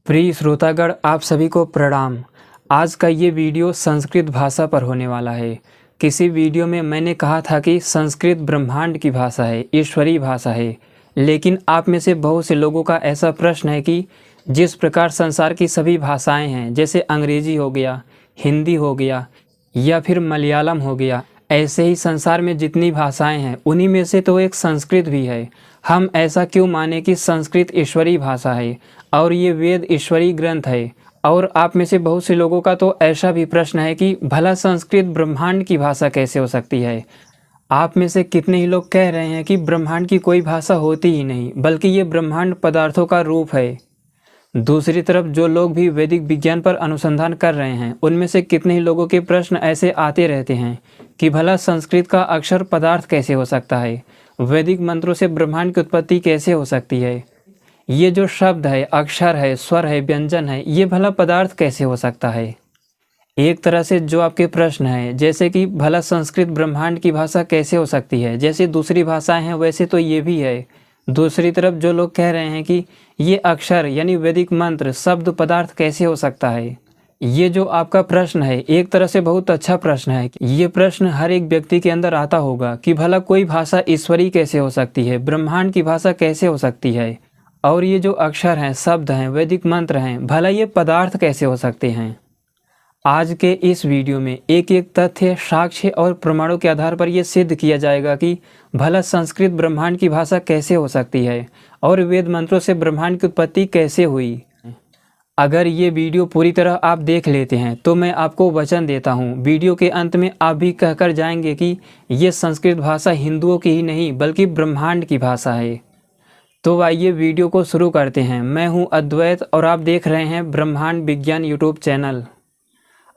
प्रिय श्रोतागण, आप सभी को प्रणाम। आज का ये वीडियो संस्कृत भाषा पर होने वाला है। किसी वीडियो में मैंने कहा था कि संस्कृत ब्रह्मांड की भाषा है, ईश्वरीय भाषा है। लेकिन आप में से बहुत से लोगों का ऐसा प्रश्न है कि जिस प्रकार संसार की सभी भाषाएं हैं, जैसे अंग्रेजी हो गया, हिंदी हो गया या फिर मलयालम हो गया, ऐसे ही संसार में जितनी भाषाएं हैं उन्हीं में से तो एक संस्कृत भी है। हम ऐसा क्यों माने कि संस्कृत ईश्वरीय भाषा है और ये वेद ईश्वरीय ग्रंथ है। और आप में से बहुत से लोगों का तो ऐसा भी प्रश्न है कि भला संस्कृत ब्रह्मांड की भाषा कैसे हो सकती है। आप में से कितने ही लोग कह रहे हैं कि ब्रह्मांड की कोई भाषा होती ही नहीं, बल्कि ये ब्रह्मांड पदार्थों का रूप है। दूसरी तरफ जो लोग भी वैदिक विज्ञान पर अनुसंधान कर रहे हैं, उनमें से कितने ही लोगों के प्रश्न ऐसे आते रहते हैं कि भला संस्कृत का अक्षर पदार्थ कैसे हो सकता है, वैदिक मंत्रों से ब्रह्मांड की उत्पत्ति कैसे हो सकती है, ये जो शब्द है, अक्षर है, स्वर है, व्यंजन है, ये भला पदार्थ कैसे हो सकता है। एक तरह से जो आपके प्रश्न है, जैसे कि भला संस्कृत ब्रह्मांड की भाषा कैसे हो सकती है, जैसे दूसरी भाषाएं हैं वैसे तो ये भी है। दूसरी तरफ जो लोग कह रहे हैं कि ये अक्षर यानी वैदिक मंत्र शब्द पदार्थ कैसे हो सकता है। ये जो आपका प्रश्न है एक तरह से बहुत अच्छा प्रश्न है। ये प्रश्न हर एक व्यक्ति के अंदर आता होगा कि भला कोई भाषा ईश्वरीय कैसे हो सकती है, ब्रह्मांड की भाषा कैसे हो सकती है, और ये जो अक्षर हैं, शब्द हैं, वैदिक मंत्र हैं, भला ये पदार्थ कैसे हो सकते हैं। आज के इस वीडियो में एक एक तथ्य, साक्ष्य और प्रमाणों के आधार पर यह सिद्ध किया जाएगा कि भला संस्कृत ब्रह्मांड की भाषा कैसे हो सकती है और वेद मंत्रों से ब्रह्मांड की उत्पत्ति कैसे हुई। अगर ये वीडियो पूरी तरह आप देख लेते हैं तो मैं आपको वचन देता हूँ, वीडियो के अंत में आप भी कहकर जाएंगे कि ये संस्कृत भाषा हिंदुओं की ही नहीं बल्कि ब्रह्मांड की भाषा है। तो आइए वीडियो को शुरू करते हैं। मैं हूँ अद्वैत और आप देख रहे हैं ब्रह्मांड विज्ञान यूट्यूब चैनल।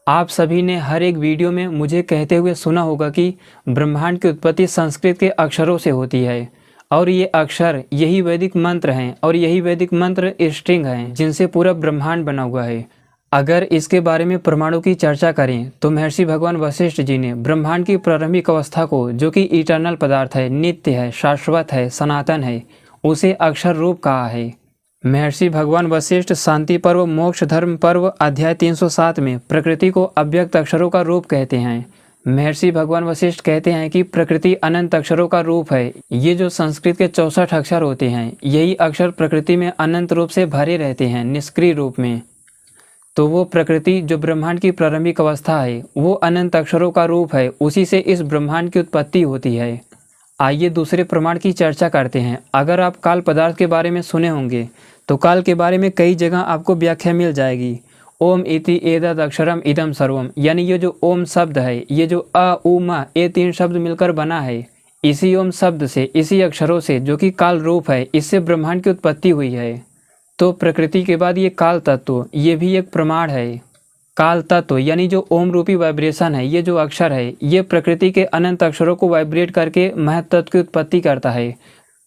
आप सभी ने हर एक वीडियो में मुझे कहते हुए सुना होगा कि ब्रह्मांड की उत्पत्ति संस्कृत के अक्षरों से होती है और ये अक्षर यही वैदिक मंत्र हैं और यही वैदिक मंत्र स्ट्रिंग हैं जिनसे पूरा ब्रह्मांड बना हुआ है। अगर इसके बारे में प्रमाणों की चर्चा करें तो महर्षि भगवान वशिष्ठ जी ने ब्रह्मांड की प्रारंभिक अवस्था को, जो कि इटर्नल पदार्थ है, नित्य है, शाश्वत है, सनातन है, उसे अक्षर रूप कहा है। महर्षि भगवान वशिष्ठ शांति पर्व मोक्ष धर्म पर्व अध्याय 307 में प्रकृति को अव्यक्त अक्षरों का रूप कहते हैं। महर्षि भगवान वशिष्ठ कहते हैं कि प्रकृति अनंत अक्षरों का रूप है। ये जो संस्कृत के 64 अक्षर होते हैं, यही अक्षर प्रकृति में अनंत रूप से भरे रहते हैं, निष्क्रिय रूप में। तो वो प्रकृति जो ब्रह्मांड की प्रारंभिक अवस्था है, वो अनंत अक्षरों का रूप है, उसी से इस ब्रह्मांड की उत्पत्ति होती है। आइए दूसरे प्रमाण की चर्चा करते हैं। अगर आप काल पदार्थ के बारे में सुने होंगे तो काल के बारे में कई जगह आपको व्याख्या मिल जाएगी। ओम इति एतद् अक्षरम इदम सर्वम, यानी ये जो ओम शब्द है, ये जो अ उ म, ये तीन शब्द मिलकर बना है। इसी ओम शब्द से, इसी अक्षरों से, जो कि काल रूप है, इससे ब्रह्मांड की उत्पत्ति हुई है। तो प्रकृति के बाद ये काल तत्व, ये भी एक प्रमाण है। काल तत्व यानी जो ओम रूपी वाइब्रेशन है, ये जो अक्षर है, ये प्रकृति के अनंत अक्षरों को वाइब्रेट करके महत तत्व की उत्पत्ति करता है।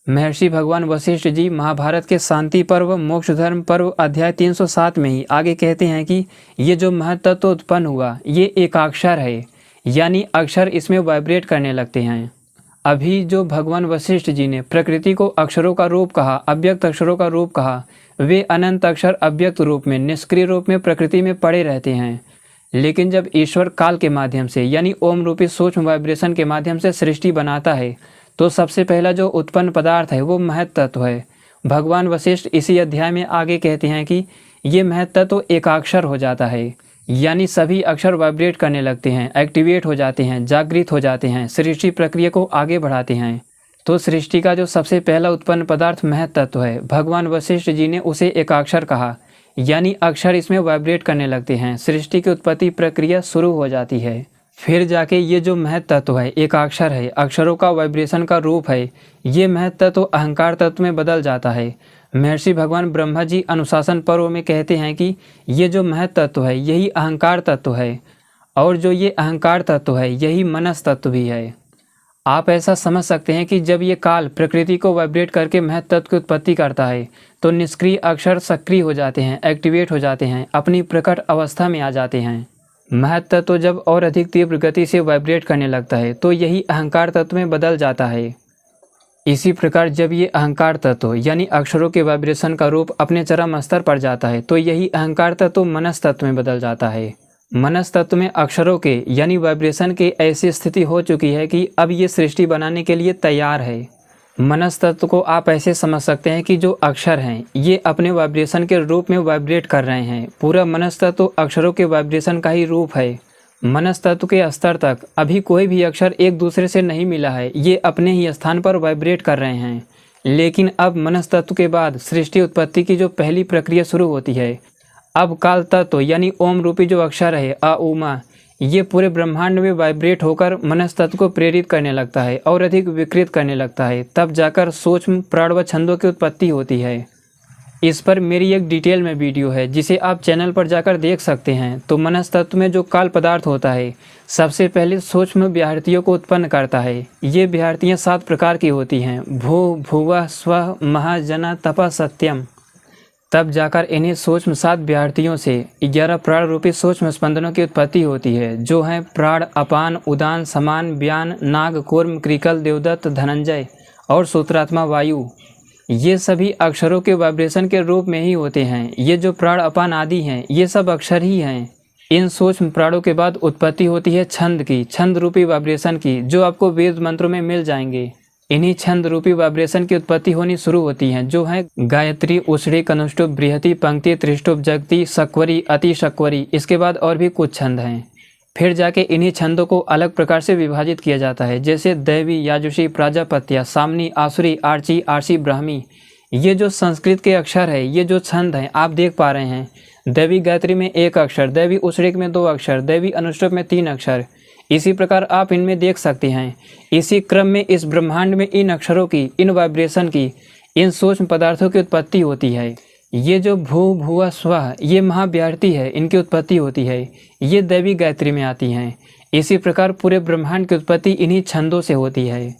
महर्षि भगवान वशिष्ठ जी महाभारत के शांति पर्व मोक्ष धर्म पर्व अध्याय 307 में ही आगे कहते हैं कि ये जो महत तत्व उत्पन्न हुआ, ये एकाक्षर है, यानी अक्षर इसमें वाइब्रेट करने लगते हैं। अभी जो भगवान वशिष्ठ जी ने प्रकृति को अक्षरों का रूप कहा, अव्यक्त अक्षरों का रूप कहा, वे अनंत अक्षर अव्यक्त रूप में, निष्क्रिय रूप में प्रकृति में पड़े रहते हैं। लेकिन जब ईश्वर काल के माध्यम से यानी ओम रूपी सूक्ष्म वाइब्रेशन के माध्यम से सृष्टि बनाता है, तो सबसे पहला जो उत्पन्न पदार्थ है वो महत तत्व है। भगवान वशिष्ठ इसी अध्याय में आगे कहते हैं कि ये महत तत्व एकाक्षर हो जाता है, यानी सभी अक्षर वाइब्रेट करने लगते हैं, एक्टिवेट हो जाते हैं, जागृत हो जाते हैं, सृष्टि प्रक्रिया को आगे बढ़ाते हैं। तो सृष्टि का जो सबसे पहला उत्पन्न पदार्थ महत तत्व है, भगवान वशिष्ठ जी ने उसे एकाक्षर कहा, यानी अक्षर इसमें वाइब्रेट करने लगते हैं, सृष्टि की उत्पत्ति प्रक्रिया शुरू हो जाती है। फिर जाके ये जो महत तत्व है, एकाक्षर है, अक्षरों का वाइब्रेशन का रूप है, ये महत तत्व अहंकार तत्व में बदल जाता है। महर्षि भगवान ब्रह्मा जी अनुशासन पर्व में कहते हैं कि ये जो महत तत्व है यही अहंकार तत्व है, और जो ये अहंकार तत्व है यही मनस तत्व भी है। आप ऐसा समझ सकते हैं कि जब ये काल प्रकृति को वाइब्रेट करके महत तत्व की उत्पत्ति करता है तो निष्क्रिय अक्षर सक्रिय हो जाते हैं, एक्टिवेट हो जाते हैं, अपनी प्रकट अवस्था में आ जाते हैं। महत तत्व जब और अधिक तीव्र गति से वाइब्रेट करने लगता है तो यही अहंकार तत्व में बदल जाता है। इसी प्रकार जब ये अहंकार तत्व यानी अक्षरों के वाइब्रेशन का रूप अपने चरम स्तर पर जाता है तो यही अहंकार तत्व मनस तत्व में बदल जाता है। मनस तत्व में अक्षरों के यानी वाइब्रेशन की ऐसी स्थिति हो चुकी है कि अब ये सृष्टि बनाने के लिए तैयार है। मनस तत्व को आप ऐसे समझ सकते हैं कि जो अक्षर हैं ये अपने वाइब्रेशन के रूप में वाइब्रेट कर रहे हैं। पूरा मनस तत्व अक्षरों के वाइब्रेशन का ही रूप है। मनस तत्व के स्तर तक अभी कोई भी अक्षर एक दूसरे से नहीं मिला है, ये अपने ही स्थान पर वाइब्रेट कर रहे हैं। लेकिन अब मनस तत्व के बाद सृष्टि उत्पत्ति की जो पहली प्रक्रिया शुरू होती है, अब काल तत्व यानी ओम रूपी जो अक्षर है अ उ म, ये पूरे ब्रह्मांड में वाइब्रेट होकर मनस तत्व को प्रेरित करने लगता है और अधिक विकृत करने लगता है। तब जाकर सूक्ष्म प्राण व छंदों की उत्पत्ति होती है। इस पर मेरी एक डिटेल में वीडियो है जिसे आप चैनल पर जाकर देख सकते हैं। तो मनस तत्व में जो काल पदार्थ होता है सबसे पहले सूक्ष्म व्याहृतियों को उत्पन्न करता है। ये व्याहृतियाँ 7 प्रकार की होती हैं, भू भुवः स्वः महः जनः तपः सत्यम। तब जाकर इन्हीं सूक्ष्म 7 व्याहृतियों से 11 प्राण रूपी सूक्ष्म स्पंदनों की उत्पत्ति होती है, जो हैं प्राण, अपान, उदान, समान, व्यान, नाग, कूर्म, क्रिकल, देवदत्त, धनंजय और सूत्रात्मा वायु। ये सभी अक्षरों के वाइब्रेशन के रूप में ही होते हैं। ये जो प्राण, अपान आदि हैं ये सब अक्षर ही हैं। इन सूक्ष्म प्राणों के बाद उत्पत्ति होती है छंद की, छंद रूपी वाइब्रेशन की, जो आपको वेद मंत्रों में मिल जाएंगे। इन्हीं छंद रूपी वाइब्रेशन की उत्पत्ति होनी शुरू होती हैं, जो है गायत्री, उषड़ी, कनुष्टुप, बृहति, पंक्ति, त्रिष्टुप, जगती, शक्वरी, अति शक्वरी। इसके बाद और भी कुछ छंद हैं। फिर जाके इन्हीं छंदों को अलग प्रकार से विभाजित किया जाता है, जैसे दैवी, याजुषी, प्राजापत्य, सामनी, आसुरी, आर्ची, आरसी, ब्राह्मी। ये जो संस्कृत के अक्षर है, ये जो छंद हैं आप देख पा रहे हैं। दैवी गायत्री में 1 अक्षर, दैवी उषड़िक में 2 अक्षर, दैवी अनुष्टुप में 3 अक्षर। इसी प्रकार आप इनमें देख सकते हैं। इसी क्रम में इस ब्रह्मांड में इन अक्षरों की, इन वाइब्रेशन की, इन सूक्ष्म पदार्थों की उत्पत्ति होती है। ये जो भू भुवः स्वः ये महाव्याहृति है, इनकी उत्पत्ति होती है। ये दैवी गायत्री में आती हैं। इसी प्रकार पूरे ब्रह्मांड की उत्पत्ति इन्हीं छंदों से होती है।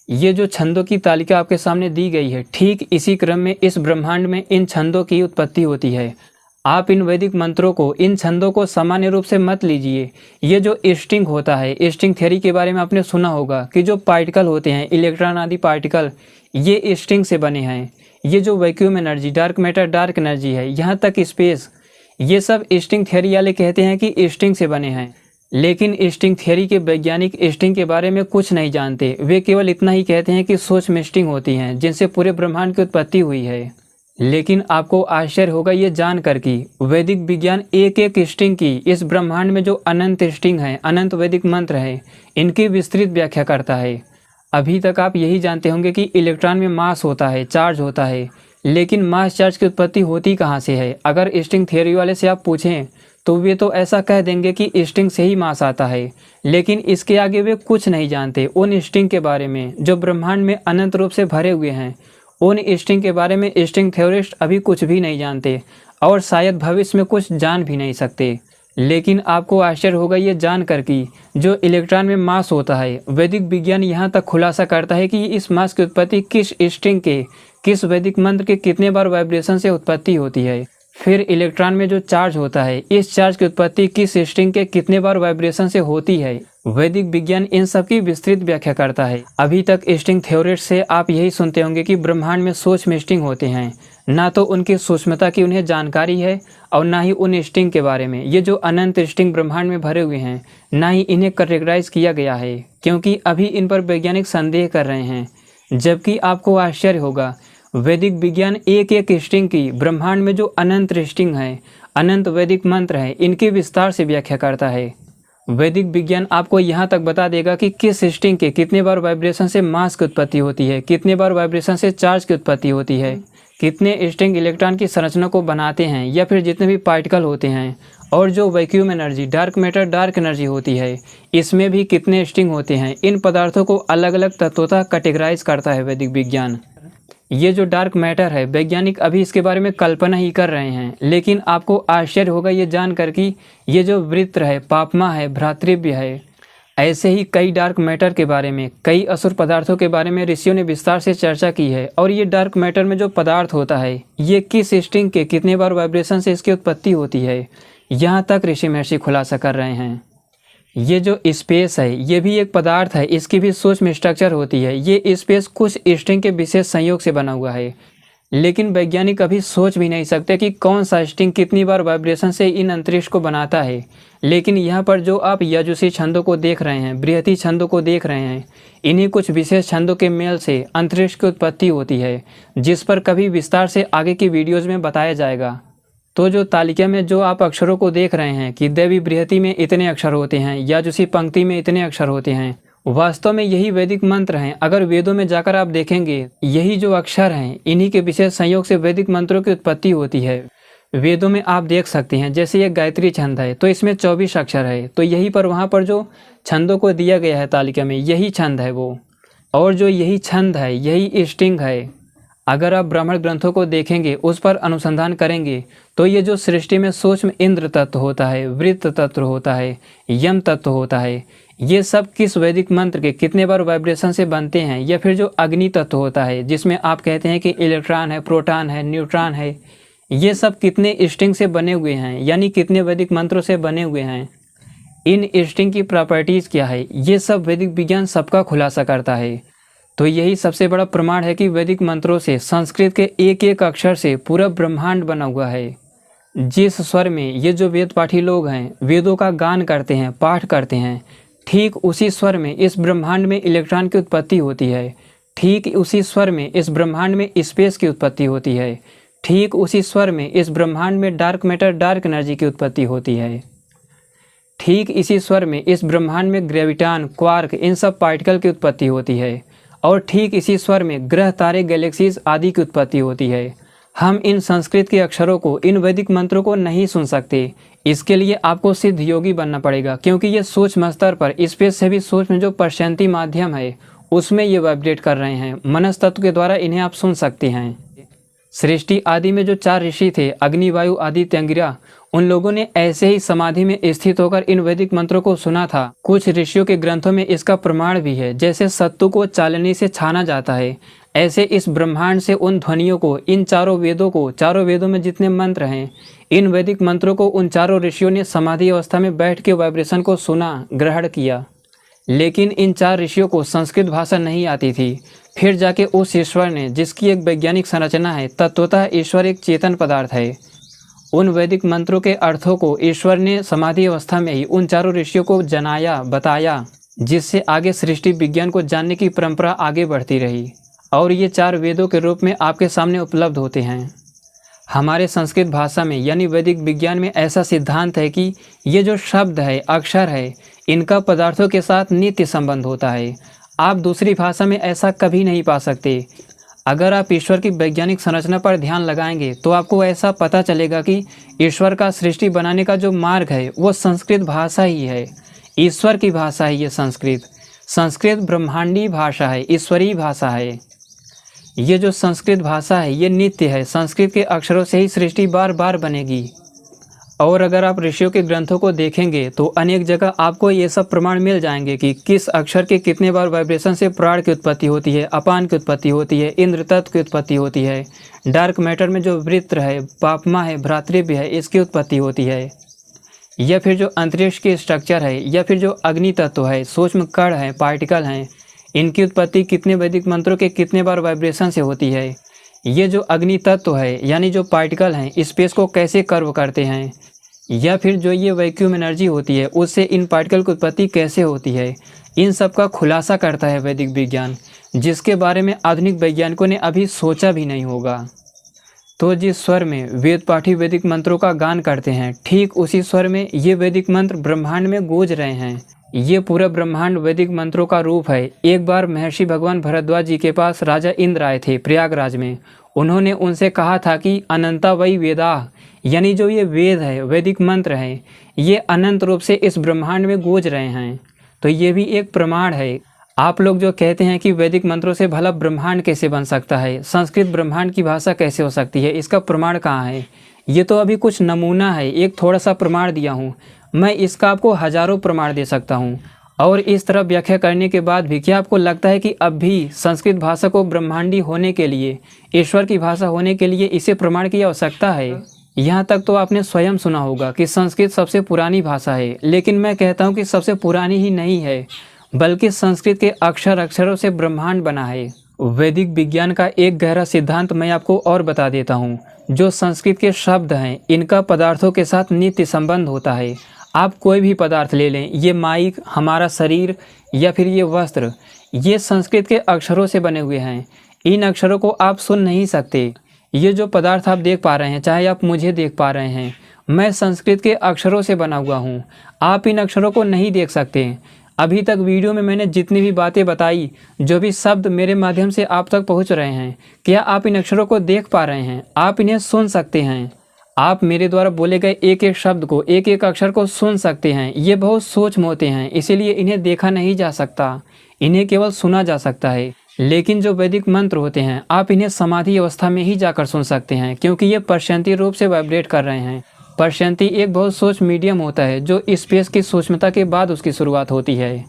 ये जो छंदों की तालिका आपके सामने दी गई है, ठीक इसी क्रम में इस ब्रह्मांड में इन छंदों की उत्पत्ति होती है। आप इन वैदिक मंत्रों को, इन छंदों को सामान्य रूप से मत लीजिए। ये जो स्ट्रिंग होता है, स्ट्रिंग थ्योरी के बारे में आपने सुना होगा कि जो पार्टिकल होते हैं, इलेक्ट्रॉन आदि पार्टिकल, ये स्ट्रिंग से बने हैं। ये जो vacuum energy, dark matter, dark energy है, यहाँ तक स्पेस, ये सब स्ट्रिंग थ्योरी वाले कहते हैं कि स्ट्रिंग से बने हैं। लेकिन स्ट्रिंग थ्योरी के वैज्ञानिक स्ट्रिंग के बारे में कुछ नहीं जानते। वे केवल इतना ही कहते हैं कि सूक्ष्म स्ट्रिंग होती हैं जिनसे पूरे ब्रह्मांड की उत्पत्ति हुई है। लेकिन आपको आश्चर्य होगा ये जानकर कि वैदिक विज्ञान एक एक स्ट्रिंग की, इस ब्रह्मांड में जो अनंत स्ट्रिंग है, अनंत वैदिक मंत्र है, इनकी विस्तृत व्याख्या करता है। अभी तक आप यही जानते होंगे कि इलेक्ट्रॉन में मास होता है, चार्ज होता है, लेकिन मास चार्ज की उत्पत्ति होती कहाँ से है? अगर स्ट्रिंग थ्योरी वाले से आप पूछें तो वे तो ऐसा कह देंगे कि स्ट्रिंग से ही मास आता है, लेकिन इसके आगे वे कुछ नहीं जानते उन स्ट्रिंग के बारे में जो ब्रह्मांड में अनंत रूप से भरे हुए हैं। उन स्ट्रिंग के बारे में स्ट्रिंग थ्योरिस्ट अभी कुछ भी नहीं जानते और शायद भविष्य में कुछ जान भी नहीं सकते। लेकिन आपको आश्चर्य होगा ये जानकर कि जो इलेक्ट्रॉन में मास होता है, वैदिक विज्ञान यहाँ तक खुलासा करता है कि इस मास की उत्पत्ति किस स्ट्रिंग के, किस वैदिक मंत्र के कितने बार वाइब्रेशन से उत्पत्ति होती है। फिर इलेक्ट्रॉन में जो चार्ज होता है, इस चार्ज की उत्पत्ति किस स्ट्रिंग के कितने बार वाइब्रेशन से होती है। वैदिक विज्ञान इन सब की विस्तृत व्याख्या करता है। अभी तक स्ट्रिंग थ्योरिस्ट से आप यही सुनते होंगे कि ब्रह्मांड में सूक्ष्म स्ट्रिंग होते हैं, ना तो उनकी सूक्ष्मता की उन्हें जानकारी है और ना ही उन स्ट्रिंग के बारे में। ये जो अनंत स्ट्रिंग ब्रह्मांड में भरे हुए हैं, ना ही इन्हें कैटेगराइज किया गया है, क्योंकि अभी इन पर वैज्ञानिक संदेह कर रहे हैं। जबकि आपको आश्चर्य होगा, वैदिक विज्ञान एक एक स्ट्रिंग की, ब्रह्मांड में जो अनंत स्ट्रिंग है, अनंत वैदिक मंत्र है, इनकी विस्तार से व्याख्या करता है। वैदिक विज्ञान आपको यहाँ तक बता देगा कि किस स्ट्रिंग के कितने बार वाइब्रेशन से मास की उत्पत्ति होती है, कितने बार वाइब्रेशन से चार्ज की उत्पत्ति होती है, कितने स्ट्रिंग इलेक्ट्रॉन की संरचना को बनाते हैं या फिर जितने भी पार्टिकल होते हैं, और जो vacuum energy, dark matter, dark energy होती है, इसमें भी कितने स्ट्रिंग होते हैं। इन पदार्थों को अलग अलग तत्वतः कैटेगराइज करता है वैदिक विज्ञान। ये जो डार्क मैटर है, वैज्ञानिक अभी इसके बारे में कल्पना ही कर रहे हैं, लेकिन आपको आश्चर्य होगा ये जानकर कि ये जो वृत्र है, पापमा है, भ्रातृव्य है, ऐसे ही कई डार्क मैटर के बारे में, कई असुर पदार्थों के बारे में ऋषियों ने विस्तार से चर्चा की है। और ये डार्क मैटर में जो पदार्थ होता है, ये किस स्ट्रिंग के कितने बार वाइब्रेशन से इसकी उत्पत्ति होती है, यहाँ तक ऋषि महर्षि खुलासा कर रहे हैं। ये जो स्पेस है ये भी एक पदार्थ है, इसकी भी सूक्ष्म स्ट्रक्चर होती है। ये स्पेस कुछ स्ट्रिंग के विशेष संयोग से बना हुआ है, लेकिन वैज्ञानिक कभी सोच भी नहीं सकते कि कौन सा स्ट्रिंग कितनी बार वाइब्रेशन से इन अंतरिक्ष को बनाता है। लेकिन यहाँ पर जो आप यजुषी छंदों को देख रहे हैं, बृहति छंदों को देख रहे हैं, इन्हीं कुछ विशेष छंदों के मेल से अंतरिक्ष की उत्पत्ति होती है, जिस पर कभी विस्तार से आगे की वीडियोज़ में बताया जाएगा। तो जो तालिका में जो आप अक्षरों को देख रहे हैं कि देवी बृहति में इतने अक्षर होते हैं, यजुषी पंक्ति में इतने अक्षर होते हैं, वास्तव में यही वैदिक मंत्र हैं। अगर वेदों में जाकर आप देखेंगे, यही जो अक्षर हैं इन्हीं के विशेष संयोग से वैदिक मंत्रों की उत्पत्ति होती है। वेदों में आप देख सकते हैं, जैसे ये गायत्री छंद है तो इसमें 24 अक्षर है, तो यहीं पर वहाँ पर जो छंदों को दिया गया है तालिका में, यही छंद है वो। और जो यही छंद है, यही स्ट्रिंग है। अगर आप ब्राह्मण ग्रंथों को देखेंगे, उस पर अनुसंधान करेंगे, तो ये जो सृष्टि में सूक्ष्म इंद्र तत्व होता है, वृत्त तत्व होता है, यम तत्व होता है, ये सब किस वैदिक मंत्र के कितने बार वाइब्रेशन से बनते हैं। या फिर जो अग्नि तत्व होता है, जिसमें आप कहते हैं कि इलेक्ट्रॉन है, प्रोटॉन है, न्यूट्रॉन है, ये सब कितने स्ट्रिंग से बने हुए हैं, यानी कितने वैदिक मंत्रों से बने हुए हैं। इन स्ट्रिंग की प्रॉपर्टीज़ क्या है, ये सब वैदिक विज्ञान सबका खुलासा करता है। तो यही सबसे बड़ा प्रमाण है कि वैदिक मंत्रों से, संस्कृत के एक एक अक्षर से पूरा ब्रह्मांड बना हुआ है। जिस स्वर में ये जो वेद पाठी लोग हैं, वेदों का गान करते हैं, पाठ करते हैं, ठीक उसी स्वर में इस ब्रह्मांड में इलेक्ट्रॉन की उत्पत्ति होती है। ठीक उसी स्वर में इस ब्रह्मांड में स्पेस की उत्पत्ति होती है। ठीक उसी स्वर में इस ब्रह्मांड में डार्क मैटर, डार्क एनर्जी की उत्पत्ति होती है। ठीक इसी स्वर में इस ब्रह्मांड में ग्रेविटॉन, क्वार्क, इन सब पार्टिकल की उत्पत्ति होती है। और ठीक इसी स्वर में ग्रह, तारे, गैलेक्सीज आदि की उत्पत्ति होती है। हम इन संस्कृत के अक्षरों को, इन वैदिक मंत्रों को नहीं सुन सकते। इसके लिए आपको सिद्ध योगी बनना पड़ेगा, क्योंकि ये सूक्ष्म स्तर पर, स्पेस से भी सूक्ष्म जो प्रशांति माध्यम है, उसमें ये वाइब्रेट कर रहे हैं। मनस तत्व के द्वारा इन्हें आप सुन सकते हैं। सृष्टि आदि में जो 4 ऋषि थे, अग्नि, वायु, आदित्य, अंगिरा, उन लोगों ने ऐसे ही समाधि में स्थित होकर इन वैदिक मंत्रों को सुना था। कुछ ऋषियों के ग्रंथों में इसका प्रमाण भी है। जैसे सत्तू को चालनी से छाना जाता है, ऐसे इस ब्रह्मांड से उन ध्वनियों को, इन चारों वेदों को, चारों वेदों में जितने मंत्र हैं, इन वैदिक मंत्रों को उन चारों ऋषियों ने समाधि अवस्था में बैठ के वाइब्रेशन को सुना, ग्रहण किया। लेकिन इन 4 ऋषियों को संस्कृत भाषा नहीं आती थी। फिर जाके उस ईश्वर ने, जिसकी एक वैज्ञानिक संरचना है, तत्वतः ईश्वर एक चेतन पदार्थ है, उन वैदिक मंत्रों के अर्थों को ईश्वर ने समाधि अवस्था में ही उन चारों ऋषियों को जनाया, बताया, जिससे आगे सृष्टि विज्ञान को जानने की परंपरा आगे बढ़ती रही। और ये 4 वेदों के रूप में आपके सामने उपलब्ध होते हैं। हमारे संस्कृत भाषा में, यानी वैदिक विज्ञान में ऐसा सिद्धांत है कि ये जो शब्द है, अक्षर है, इनका पदार्थों के साथ नित्य संबंध होता है। आप दूसरी भाषा में ऐसा कभी नहीं पा सकते। अगर आप ईश्वर की वैज्ञानिक संरचना पर ध्यान लगाएंगे, तो आपको ऐसा पता चलेगा कि ईश्वर का सृष्टि बनाने का जो मार्ग है, वो संस्कृत भाषा ही है। ईश्वर की भाषा है ये संस्कृत। संस्कृत ब्रह्मांडी भाषा है, ईश्वरीय भाषा है। ये जो संस्कृत भाषा है, ये नित्य है। संस्कृत के अक्षरों से ही सृष्टि बार बार बनेगी। और अगर आप ऋषियों के ग्रंथों को देखेंगे, तो अनेक जगह आपको ये सब प्रमाण मिल जाएंगे कि किस अक्षर के कितने बार वाइब्रेशन से प्राण की उत्पत्ति होती है, अपान की उत्पत्ति होती है, इंद्र तत्व की उत्पत्ति होती है, डार्क मैटर में जो वृत्र है, पापमा है, भ्रातृव्य है, इसकी उत्पत्ति होती है। या फिर जो अंतरिक्ष की स्ट्रक्चर है, या फिर जो अग्नि तत्व है, सूक्ष्म कण है, पार्टिकल हैं, इनकी उत्पत्ति कितने वैदिक मंत्रों के कितने बार वाइब्रेशन से होती है। ये जो अग्नि तत्व है, यानी जो पार्टिकल हैं, स्पेस को कैसे कर्व करते हैं, या फिर जो ये वैक्यूम एनर्जी होती है, उससे इन पार्टिकल की उत्पत्ति कैसे होती है, इन सब का खुलासा करता है वैदिक विज्ञान, जिसके बारे में आधुनिक वैज्ञानिकों ने अभी सोचा भी नहीं होगा। तो जिस स्वर में वेद पाठी वैदिक मंत्रों का गान करते हैं, ठीक उसी स्वर में ये वैदिक मंत्र ब्रह्मांड में गूंज रहे हैं। ये पूरा ब्रह्मांड वैदिक मंत्रों का रूप है। एक बार महर्षि भगवान भरद्वाज जी के पास राजा इंद्र आए थे प्रयागराज में। उन्होंने उनसे कहा था कि अनंता वही वेदाः, यानी जो ये वेद है, वैदिक मंत्र हैं, ये अनंत रूप से इस ब्रह्मांड में गूंज रहे हैं। तो ये भी एक प्रमाण है। आप लोग जो कहते हैं कि वैदिक मंत्रों से भला ब्रह्मांड कैसे बन सकता है, संस्कृत ब्रह्मांड की भाषा कैसे हो सकती है, इसका प्रमाण कहाँ है? ये तो अभी कुछ नमूना है, एक थोड़ा सा प्रमाण दिया हूँ। मैं इसका आपको हजारों प्रमाण दे सकता हूँ। और इस तरह व्याख्या करने के बाद भी क्या आपको लगता है कि अब भी संस्कृत भाषा को ब्रह्मांडी होने के लिए, ईश्वर की भाषा होने के लिए इसे प्रमाण की आवश्यकता है? यहाँ तक तो आपने स्वयं सुना होगा कि संस्कृत सबसे पुरानी भाषा है, लेकिन मैं कहता हूँ कि सबसे पुरानी ही नहीं है, बल्कि संस्कृत के अक्षरों से ब्रह्मांड बना है। वैदिक विज्ञान का एक गहरा सिद्धांत मैं आपको और बता देता हूँ। जो संस्कृत के शब्द हैं, इनका पदार्थों के साथ नित्य संबंध होता है। आप कोई भी पदार्थ ले लें, ये माइक, हमारा शरीर या फिर ये वस्त्र, ये संस्कृत के अक्षरों से बने हुए हैं। इन अक्षरों को आप सुन नहीं सकते। ये जो पदार्थ आप देख पा रहे हैं, चाहे आप मुझे देख पा रहे हैं, मैं संस्कृत के अक्षरों से बना हुआ हूँ। आप इन अक्षरों को नहीं देख सकते। अभी तक वीडियो में मैंने जितनी भी बातें बताई, जो भी शब्द मेरे माध्यम से आप तक पहुँच रहे हैं, क्या आप इन अक्षरों को देख पा रहे हैं? आप इन्हें सुन सकते हैं। आप मेरे द्वारा बोले गए एक एक शब्द को, एक एक अक्षर को सुन सकते हैं। ये बहुत सूक्ष्म होते हैं, इसीलिए इन्हें देखा नहीं जा सकता, इन्हें केवल सुना जा सकता है। लेकिन जो वैदिक मंत्र होते हैं, आप इन्हें समाधि अवस्था में ही जाकर सुन सकते हैं, क्योंकि ये पर्शंती रूप से वाइब्रेट कर रहे हैं। पर्शंती एक बहुत सूक्ष्म मीडियम होता है, जो स्पेस की सूक्ष्मता के बाद उसकी शुरुआत होती है।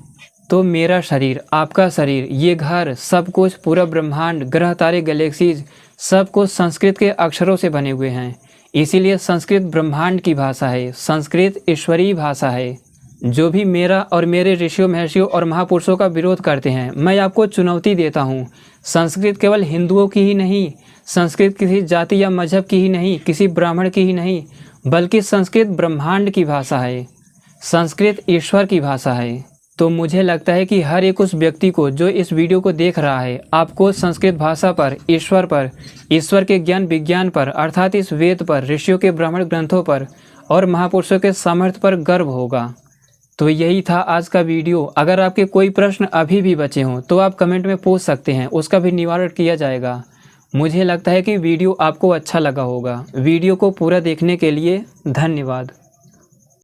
तो मेरा शरीर, आपका शरीर, ये घर, सब कुछ, पूरा ब्रह्मांड, ग्रह, तारे, गैलेक्सीज, सब कुछ संस्कृत के अक्षरों से बने हुए हैं। इसीलिए संस्कृत ब्रह्मांड की भाषा है, संस्कृत ईश्वरीय भाषा है। जो भी मेरा और मेरे ऋषियों, महर्षियों और महापुरुषों का विरोध करते हैं, मैं आपको चुनौती देता हूँ। संस्कृत केवल हिंदुओं की ही नहीं, संस्कृत किसी जाति या मजहब की ही नहीं, किसी ब्राह्मण की ही नहीं, बल्कि संस्कृत ब्रह्मांड की भाषा है, संस्कृत ईश्वर की भाषा है। तो मुझे लगता है कि हर एक उस व्यक्ति को जो इस वीडियो को देख रहा है, आपको संस्कृत भाषा पर, ईश्वर के ज्ञान विज्ञान पर, अर्थात इस वेद पर, ऋषियों के ब्राह्मण ग्रंथों पर और महापुरुषों के सामर्थ्य पर गर्व होगा। तो यही था आज का वीडियो। अगर आपके कोई प्रश्न अभी भी बचे हों तो आप कमेंट में पूछ सकते हैं, उसका भी निवारण किया जाएगा। मुझे लगता है कि वीडियो आपको अच्छा लगा होगा। वीडियो को पूरा देखने के लिए धन्यवाद।